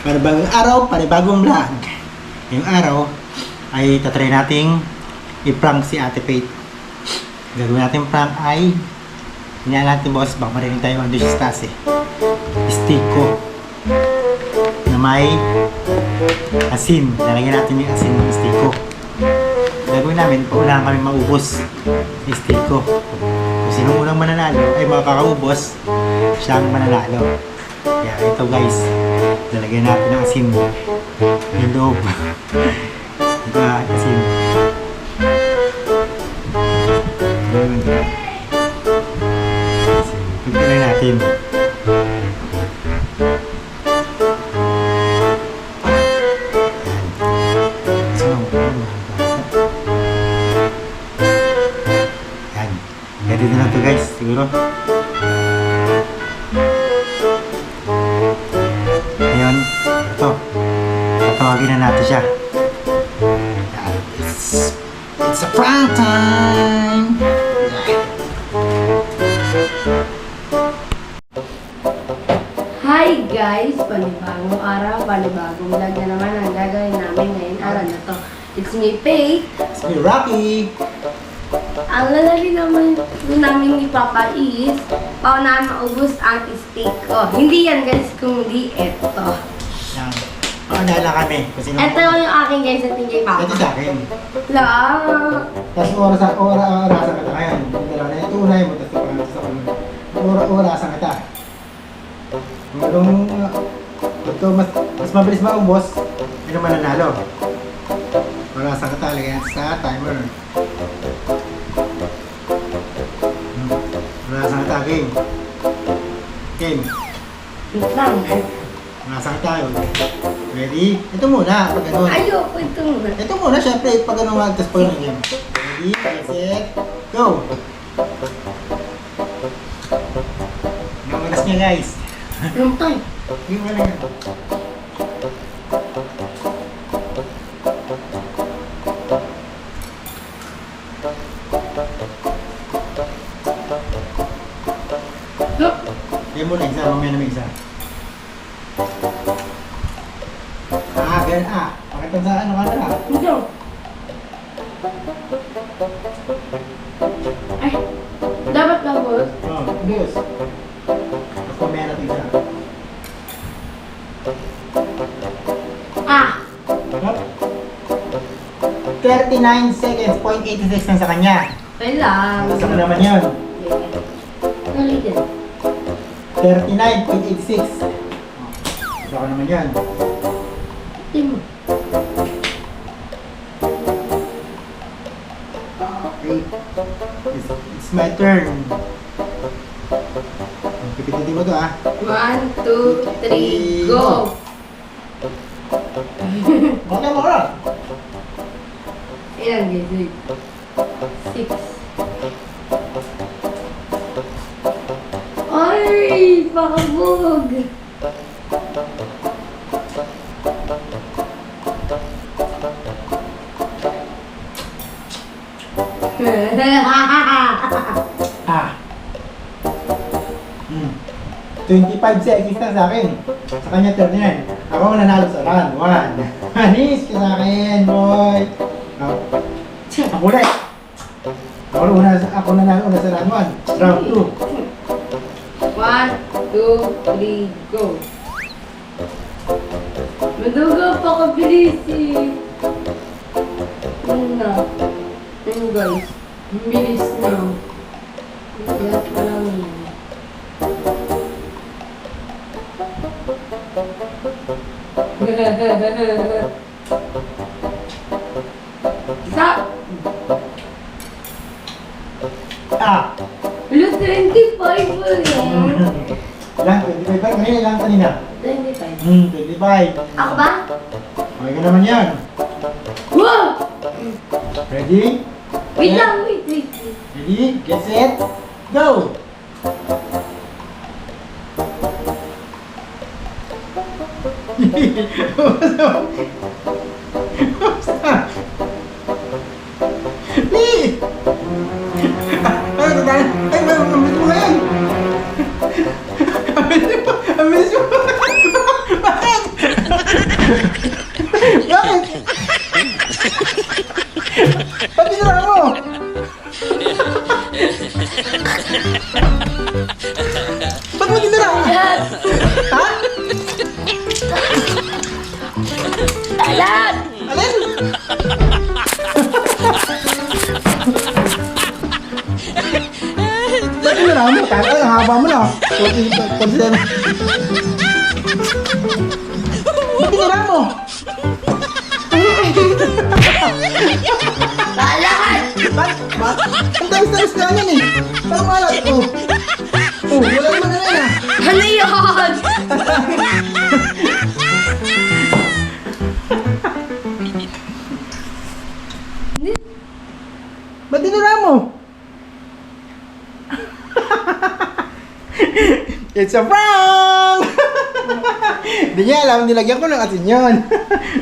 Panibagong araw, panibagong vlog. Yung araw ay tatry nating i-prank si Ate Faith. Gagawin natin prank ay hinaan natin boss, baka marinig tayo ang dishes taas eh. Stick ko na may asin. Lalagyan natin yung asin ng stick ko. Gagawin namin, paunahan kami maubos yung stick ko. Kung sinong unang mananalo ay makakaubos, siya ang mananalo. Kaya ito guys, lalagyan natin ng asin yung loob. Diba, asin. Asin. Pagkala natin. Yan. Ready na lang to guys, siguro. Ngayon, ito. Tatawagin na natin siya. Yan. It's a prank time! Hi guys! Panibagong araw, panibagong vlog na naman ang gagawin namin ngayon araw na to. It's me, Faith. It's me, Rocky! Ang lalagay namin ni Papa is paunahan maubos ang steak ko. Hindi yan guys, kundi eto. Yan. Pakanala kami. Kasi Eto yung aking guys at hindi Papa. ito sa akin. La. Tapos orasan kita ngayon. Ito unay mo, tapos orasan kita. Ito, mas mabilis maubos, yun ang mananalo. Orasan kita, lagyan sa timer. Orasan kita, game. Game. Wait lang. Orasan tayo. Ready? Ito muna, pag ganun. Ayoko ito muna. Ito muna, syempre, pag ganun wag, tapos pag ganun yun. Ready, get set, go! Yung oras niya guys. Long time. Yung wala yan. Look. Yan muna isa, mamaya namin isa. Ganun Pakita sa ano ka na. Ito. Ay. Dapat na boss. Bios. Tapos mamaya natin isa. Ah. 39 seconds, 0.86 lang sa kanya. Okay lang. Nasa ko naman yun. Ulitin. 39.86. Nasa ko naman yan. Tingin mo. Okay. It's my turn. Pipitin mo to 1, 2, 3, go! Okay mo ka. Ilan guys? 6. Ay! Pakabog! Ah. 25 seconds na sa akin. Sa kanya turn yan. Ako ang nanalo sa round 1. Hanis ka sa akin, boy. Ako ulit. Ako nanalo na sa round 1. Round 2. 1, 2, 3, go! Madugo pa ka, bilis eh! Ano na? Ano guys? Bilis na. Kaya pa lang yun. Isa! Hello, 25 ba yan? Ilan? 25 ba? Ngayon ilan kanina? 25. 25. Ako ba? Okay ka naman yan. Wow! Ready? Wait lang, wait. Ready? Get set? Go! Basta! Lee! Ay, mabilis mo yan! Ang bilis mo! Bakit? 47. Ba't tinira mo? Lahat! Ba't? Ang tamis-tamis nga yan eh. Parang malat. Oh. Oh, wala naman na yan ah. Ano yun? Ba't tinira mo? It's a prank! Hindi niya alam, nilagyan ko ng asin yun.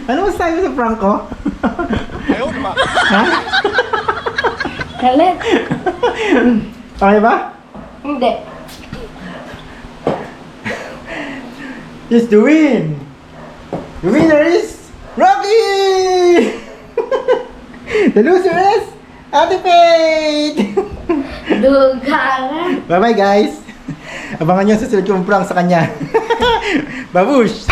Ano masasabi mo sa prank ko? Ha? Galit? Okay ba? Hindi. It's the win! The winner is Rocky! The loser is Ate Faith! Dugaran. Bye-bye guys! Abangan nyo sa susunod kong prank sa kanya. Babush!